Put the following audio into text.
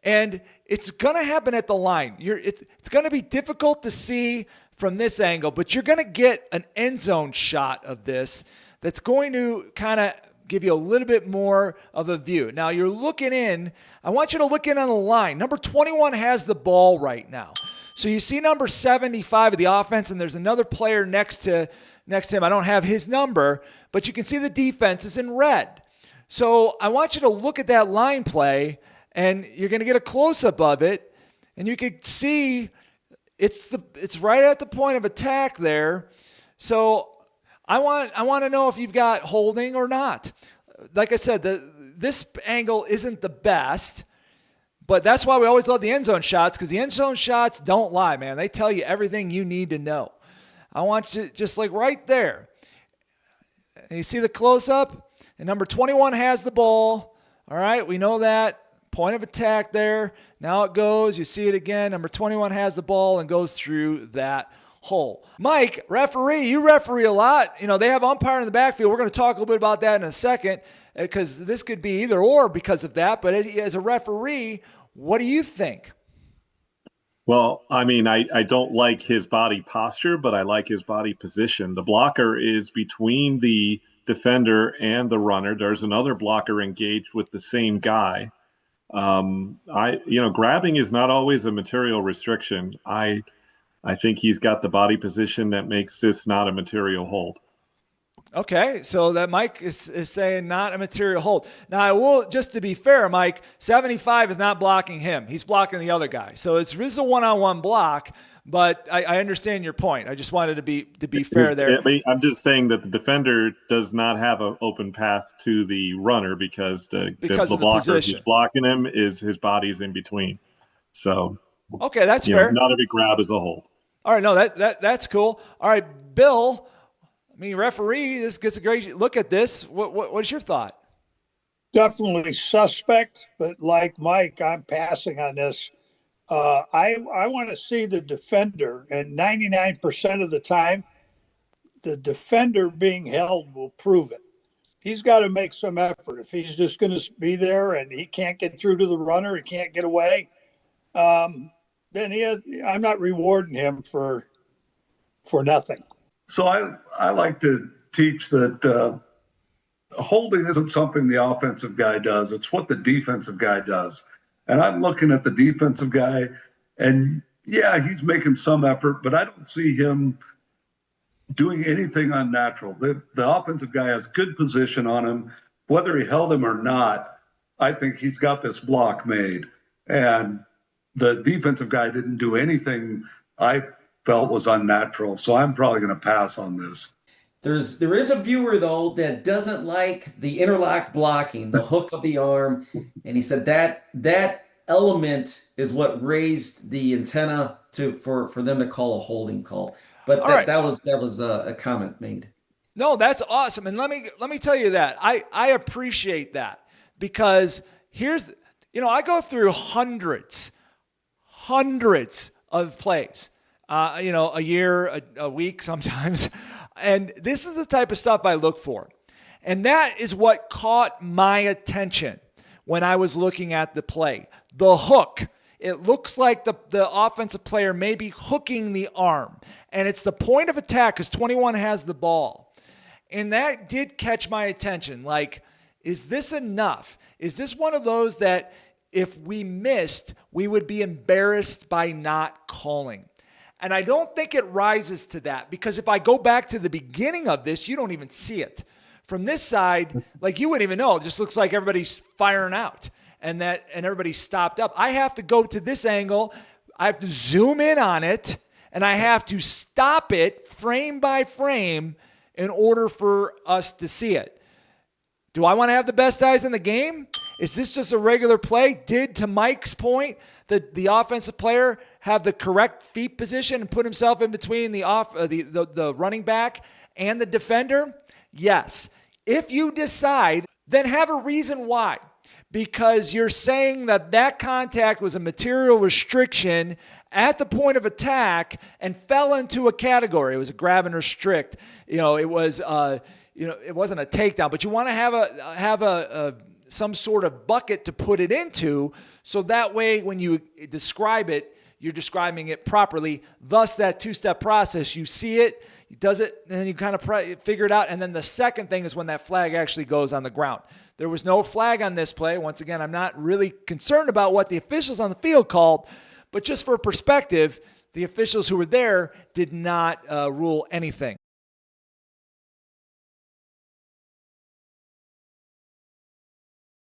And it's going to happen at the line. It's going to be difficult to see from this angle, but you're going to get an end zone shot of this that's going to kind of give you a little bit more of a view. Now you're looking in. I want you to look in on the line. Number 21 has the ball right now. So you see number 75 of the offense, and there's another player next to him. I don't have his number, but you can see the defense is in red. So I want you to look at that line play, and you're going to get a close-up of it, and you can see it's right at the point of attack there. So I want to know if you've got holding or not. Like I said, this angle isn't the best, but that's why we always love the end zone shots, because the end zone shots don't lie, man. They tell you everything you need to know. I want you just like right there. And you see the close-up? And number 21 has the ball. All right, we know that. Point of attack there. Now it goes. You see it again. Number 21 has the ball and goes through that hole. Mike, referee, you referee a lot. You know, they have umpire in the backfield. We're going to talk a little bit about that in a second, because this could be either or because of that. But as a referee, what do you think? Well, I mean, I don't like his body posture, but I like his body position. The blocker is between the defender and the runner. There's another blocker engaged with the same guy. Grabbing is not always a material restriction. I think he's got the body position that makes this not a material hold. Okay, so that Mike is saying not a material hold. Now, I will, just to be fair, Mike, 75 is not blocking him. He's blocking the other guy. So this is a one-on-one block, but I understand your point. I just wanted to be fair there. I'm just saying that the defender does not have an open path to the runner because the blocker who's blocking him is his body's in between. So okay, that's fair. Not every grab is a hold. All right, no, that's cool. All right, Bill. I mean, referee, this gets a great look at this. What's your thought? Definitely suspect, but like Mike, I'm passing on this. I want to see the defender, and 99% of the time, the defender being held will prove it. He's got to make some effort. If he's just going to be there and he can't get through to the runner, he can't get away, then I'm not rewarding him for nothing. So I like to teach that holding isn't something the offensive guy does. It's what the defensive guy does. And I'm looking at the defensive guy, and yeah, he's making some effort, but I don't see him doing anything unnatural. The offensive guy has good position on him. Whether he held him or not, I think he's got this block made. And the defensive guy didn't do anything I felt was unnatural. So I'm probably going to pass on this. There is a viewer, though, that doesn't like the interlock blocking, the hook of the arm. And he said that element is what raised the antenna for them to call a holding call. But that was a comment made. No, that's awesome. And let me tell you that. I appreciate that, because I go through hundreds of plays. A year, a week sometimes. And this is the type of stuff I look for. And that is what caught my attention when I was looking at the play. The hook. It looks like the offensive player may be hooking the arm. And it's the point of attack because 21 has the ball. And that did catch my attention. Like, is this enough? Is this one of those that if we missed, we would be embarrassed by not calling? And I don't think it rises to that, because if I go back to the beginning of this, you don't even see it. From this side, like, you wouldn't even know. It just looks like everybody's firing out and everybody's stopped up. I have to go to this angle. I have to zoom in on it, and I have to stop it frame by frame in order for us to see it. Do I want to have the best eyes in the game? Is this just a regular play? Did, to Mike's point, the offensive player have the correct feet position and put himself in between the running back and the defender? Yes. If you decide, then have a reason why. Because you're saying that contact was a material restriction at the point of attack and fell into a category. It was a grab and restrict. It was it wasn't a takedown, but you want to have some sort of bucket to put it into, so that way when you describe it, you're describing it properly. Thus, that two-step process, you see it, he does it, and then you kind of figure it out. And then the second thing is when that flag actually goes on the ground. There was no flag on this play. Once again, I'm not really concerned about what the officials on the field called, but just for perspective, the officials who were there did not rule anything.